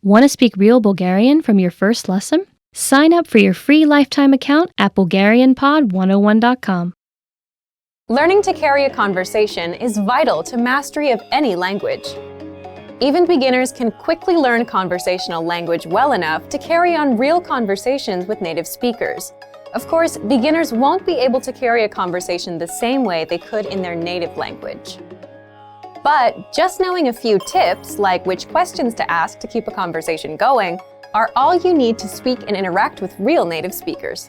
Want to speak real Bulgarian from your first lesson? Sign up for your free lifetime account at BulgarianPod101.com. Learning to carry a conversation is vital to mastery of any language. Even beginners can quickly learn conversational language well enough to carry on real conversations with native speakers. Of course, beginners won't be able to carry a conversation the same way they could in their native language. But just knowing a few tips, like which questions to ask to keep a conversation going, are all you need to speak and interact with real native speakers.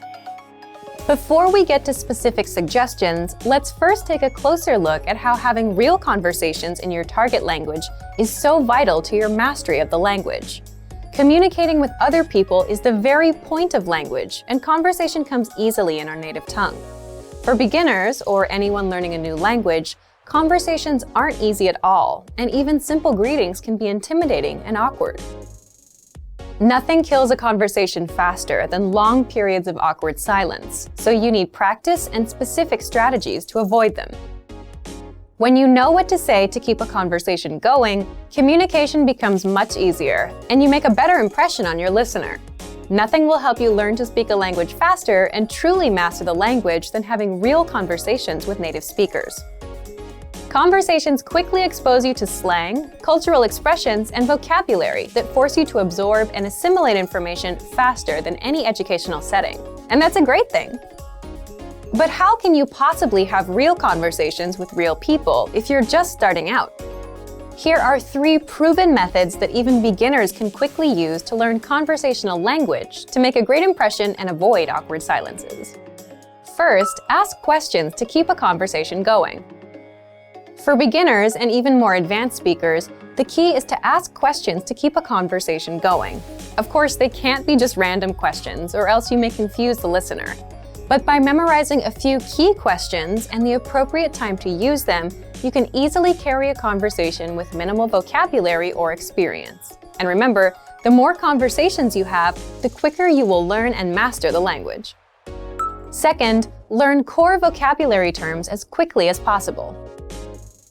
Before we get to specific suggestions, let's first take a closer look at how having real conversations in your target language is so vital to your mastery of the language. Communicating with other people is the very point of language, and conversation comes easily in our native tongue. For beginners, or anyone learning a new language, conversations aren't easy at all, and even simple greetings can be intimidating and awkward. Nothing kills a conversation faster than long periods of awkward silence, so you need practice and specific strategies to avoid them. When you know what to say to keep a conversation going, communication becomes much easier, and you make a better impression on your listener. Nothing will help you learn to speak a language faster and truly master the language than having real conversations with native speakers. Conversations quickly expose you to slang, cultural expressions, and vocabulary that force you to absorb and assimilate information faster than any educational setting. And that's a great thing. But how can you possibly have real conversations with real people if you're just starting out? Here are 3 proven methods that even beginners can quickly use to learn conversational language to make a great impression and avoid awkward silences. First, ask questions to keep a conversation going. For beginners and even more advanced speakers, the key is to ask questions to keep a conversation going. Of course, they can't be just random questions, or else you may confuse the listener. But by memorizing a few key questions and the appropriate time to use them, you can easily carry a conversation with minimal vocabulary or experience. And remember, the more conversations you have, the quicker you will learn and master the language. Second, learn core vocabulary terms as quickly as possible.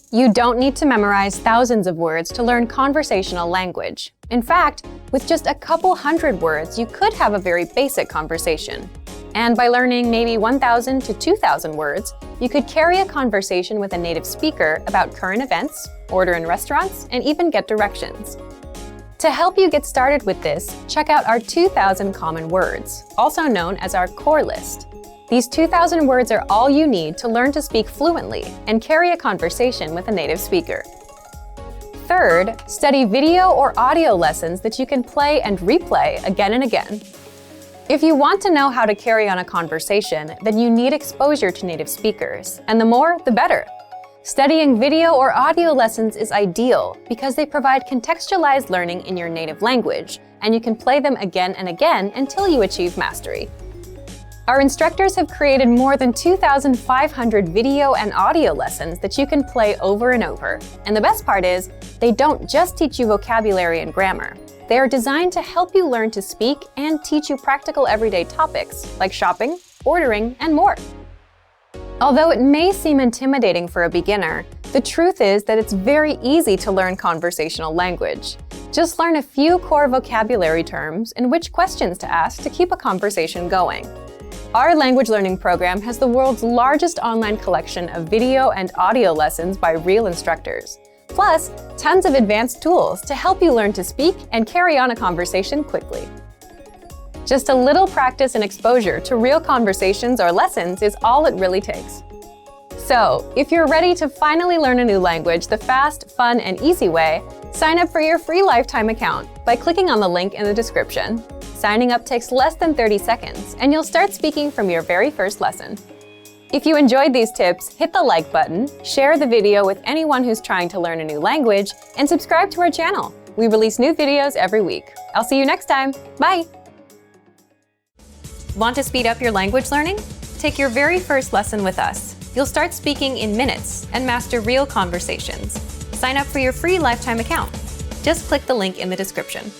You don't need to memorize thousands of words to learn conversational language. In fact, with just a couple hundred words, you could have a very basic conversation. And by learning maybe 1,000 to 2,000 words, you could carry a conversation with a native speaker about current events, order in restaurants, and even get directions. To help you get started with this, check out our 2,000 common words, also known as our core list. These 2,000 words are all you need to learn to speak fluently and carry a conversation with a native speaker. Third, study video or audio lessons that you can play and replay again and again. If you want to know how to carry on a conversation, then you need exposure to native speakers, and the more, the better. Studying video or audio lessons is ideal because they provide contextualized learning in your native language, and you can play them again and again until you achieve mastery. Our instructors have created more than 2,500 video and audio lessons that you can play over and over. And the best part is, they don't just teach you vocabulary and grammar. They are designed to help you learn to speak and teach you practical everyday topics like shopping, ordering, and more. Although it may seem intimidating for a beginner, the truth is that it's very easy to learn conversational language. Just learn a few core vocabulary terms and which questions to ask to keep a conversation going. Our language learning program has the world's largest online collection of video and audio lessons by real instructors, plus tons of advanced tools to help you learn to speak and carry on a conversation quickly. Just a little practice and exposure to real conversations or lessons is all it really takes. So, if you're ready to finally learn a new language the fast, fun, and easy way, sign up for your free lifetime account by clicking on the link in the description. Signing up takes less than 30 seconds, and you'll start speaking from your very first lesson. If you enjoyed these tips, hit the like button, share the video with anyone who's trying to learn a new language, and subscribe to our channel. We release new videos every week. I'll see you next time. Bye! Want to speed up your language learning? Take your very first lesson with us. You'll start speaking in minutes and master real conversations. Sign up for your free lifetime account. Just click the link in the description.